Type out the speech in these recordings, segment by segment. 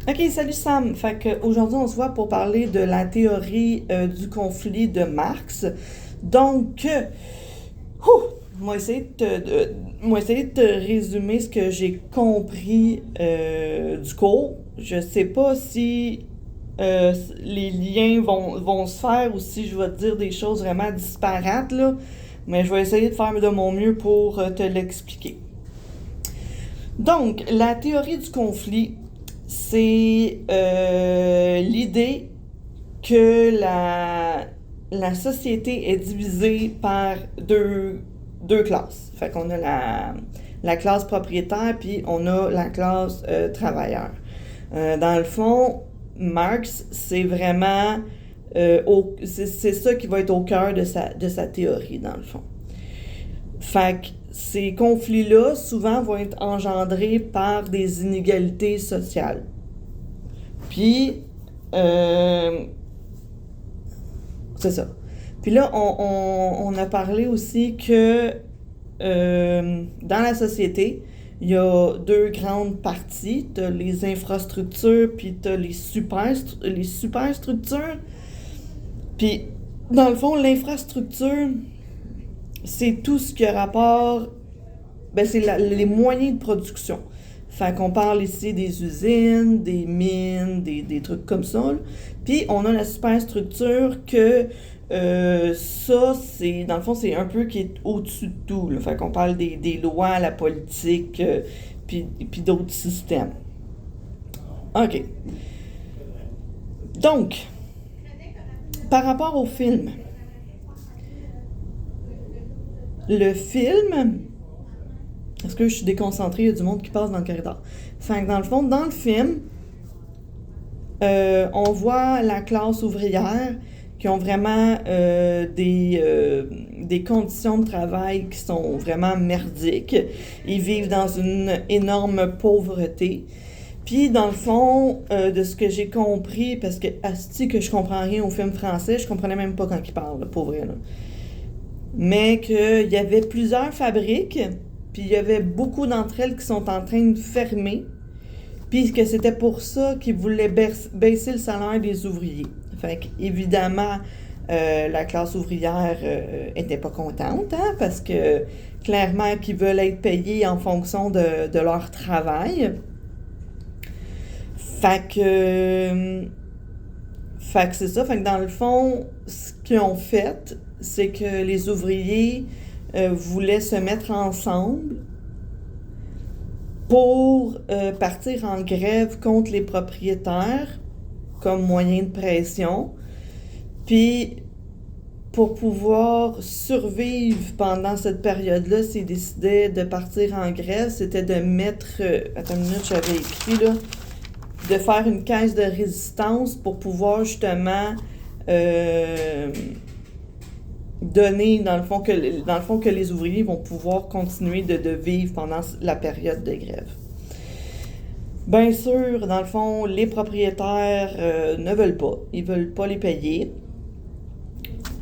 Ok, salut Sam. Fait que aujourd'hui on se voit pour parler de la théorie du conflit de Marx. Donc, ouh, moi essayer moi essayer de te résumer ce que j'ai compris du cours. Je sais pas si les liens vont se faire ou si je vais te dire des choses vraiment disparates là, mais je vais essayer de faire de mon mieux pour te l'expliquer. Donc, la théorie du conflit, c'est l'idée que la société est divisée par deux classes. Fait qu'on a la classe propriétaire, puis on a la classe travailleur. Dans le fond, Marx, c'est vraiment... c'est ça qui va être au cœur de sa théorie, dans le fond. Fait que ces conflits-là, souvent, vont être engendrés par des inégalités sociales. Puis, c'est ça. Puis là, on a parlé aussi que dans la société, il y a deux grandes parties. Tu as les infrastructures, puis tu as les superstructures. Puis, dans le fond, l'infrastructure, c'est tout ce qui a rapport, ben c'est les moyens de production. Fait qu'on parle ici des usines, des mines, des trucs comme ça. Là. Puis on a la superstructure que ça, c'est dans le fond, c'est un peu qui est au-dessus de tout. Là. Fait qu'on parle des lois, la politique, puis d'autres systèmes. OK. Donc, par rapport au film, le film... Est-ce que je suis déconcentrée? Il y a du monde qui passe dans le corridor. Fait que dans le fond, dans le film, on voit la classe ouvrière qui ont vraiment des conditions de travail qui sont vraiment merdiques. Ils vivent dans une énorme pauvreté. Puis, dans le fond, de ce que j'ai compris, parce que, asti que je comprends rien au film français, je comprenais même pas quand ils parlent, pour vrai, là. Mais qu'il y avait plusieurs fabriques, puis il y avait beaucoup d'entre elles qui sont en train de fermer, puis que c'était pour ça qu'ils voulaient baisser le salaire des ouvriers. Fait qu'évidemment, la classe ouvrière était pas contente, hein, parce que clairement qu'ils veulent être payés en fonction de leur travail. Fait que c'est ça. Fait que dans le fond, ce qu'ils ont fait, c'est que les ouvriers voulaient se mettre ensemble pour partir en grève contre les propriétaires comme moyen de pression. Puis, pour pouvoir survivre pendant cette période-là, s'ils décidaient de partir en grève, c'était de mettre... attends une minute, j'avais écrit là... de faire une caisse de résistance pour pouvoir justement donner, dans le fond, que les ouvriers vont pouvoir continuer de vivre pendant la période de grève. Bien sûr, dans le fond, les propriétaires ne veulent pas. Ils veulent pas les payer.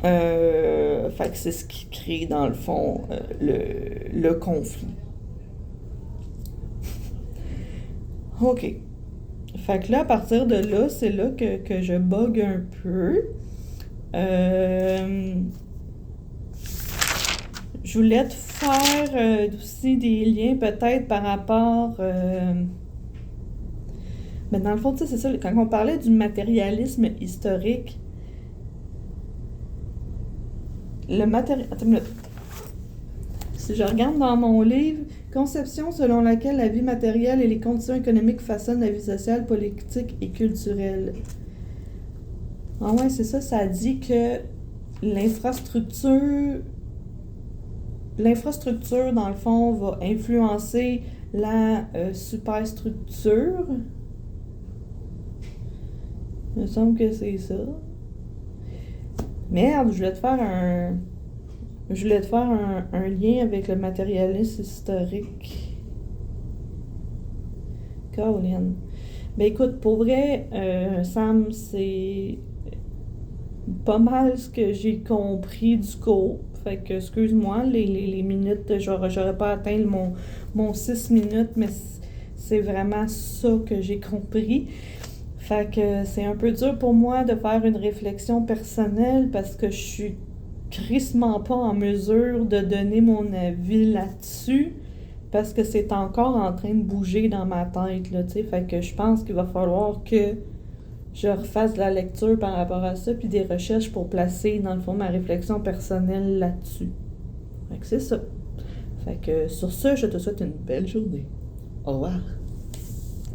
Fait que c'est ce qui crée, dans le fond, le conflit. OK. Fait que là, à partir de là, c'est là que je bug un peu. Je voulais te faire aussi des liens peut-être par rapport... mais dans le fond, tu sais, c'est ça, quand on parlait du matérialisme historique, le matériel... Attends une minute. Si je regarde dans mon livre, conception selon laquelle la vie matérielle et les conditions économiques façonnent la vie sociale, politique et culturelle. Ah ouais, c'est ça, ça dit que l'infrastructure, dans le fond, va influencer la superstructure. Il me semble que c'est ça. Merde, je voulais te faire un lien avec le matérialisme historique. Caroline. Ben écoute, pour vrai, Sam, c'est pas mal ce que j'ai compris du cours. Fait que, excuse-moi, les minutes, j'aurais pas atteint mon 6 minutes, mais C'est vraiment ça que j'ai compris. Fait que c'est un peu dur pour moi de faire une réflexion personnelle parce que je suis crissement pas en mesure de donner mon avis là-dessus parce que c'est encore en train de bouger dans ma tête, là, tu sais. Fait que je pense qu'il va falloir que je refasse de la lecture par rapport à ça puis des recherches pour placer, dans le fond, ma réflexion personnelle là-dessus. Fait que c'est ça. Fait que sur ce, je te souhaite une belle journée. Au revoir.